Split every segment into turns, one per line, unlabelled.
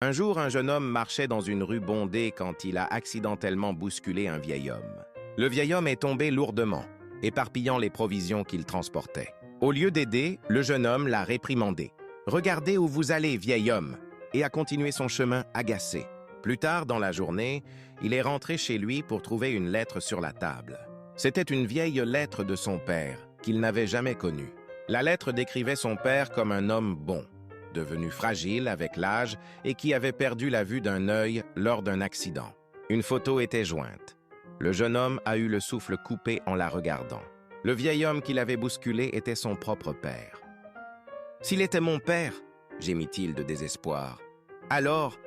Un jour, un jeune homme marchait dans une rue bondée quand il a accidentellement bousculé un vieil homme. Le vieil homme est tombé lourdement, éparpillant les provisions qu'il transportait. Au lieu d'aider, le jeune homme l'a réprimandé. « Regardez où vous allez, vieil homme !» et a continué son chemin agacé. Plus tard dans la journée, il est rentré chez lui pour trouver une lettre sur la table. C'était une vieille lettre de son père, qu'il n'avait jamais connue. La lettre décrivait son père comme un homme bon, devenu fragile avec l'âge et qui avait perdu la vue d'un œil lors d'un accident. Une photo était jointe. Le jeune homme a eu le souffle coupé en la regardant. Le vieil homme qui l'avait bousculé était son propre père. « S'il était mon père, » gémit-il de désespoir. « Alors,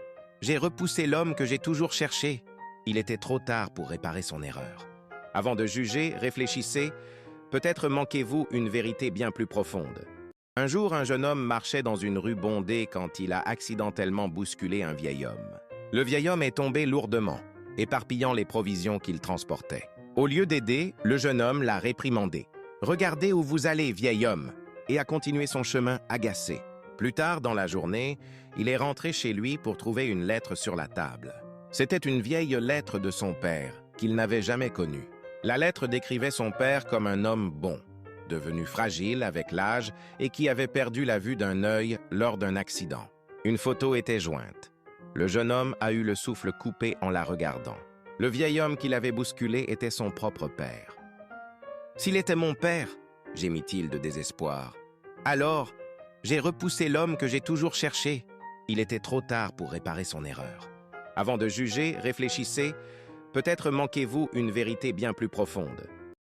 j'ai repoussé l'homme que j'ai toujours cherché. » Il était trop tard pour réparer son erreur. Avant de juger, réfléchissez. Peut-être manquez-vous une vérité bien plus profonde. Un jour, un jeune homme marchait dans une rue bondée quand il a accidentellement bousculé un vieil homme. Le vieil homme est tombé lourdement, éparpillant les provisions qu'il transportait. Au lieu d'aider, le jeune homme l'a réprimandé. « Regardez où vous allez, vieil homme !» et a continué son chemin agacé. Plus tard dans la journée, il est rentré chez lui pour trouver une lettre sur la table. C'était une vieille lettre de son père, qu'il n'avait jamais connue. La lettre décrivait son père comme un homme bon, devenu fragile avec l'âge et qui avait perdu la vue d'un œil lors d'un accident. Une photo était jointe. Le jeune homme a eu le souffle coupé en la regardant. Le vieil homme qui l'avait bousculé était son propre père. « S'il était mon père, » gémit-il de désespoir. « Alors, j'ai repoussé l'homme que j'ai toujours cherché. » Il était trop tard pour réparer son erreur. Avant de juger, réfléchissez. Peut-être manquez-vous une vérité bien plus profonde.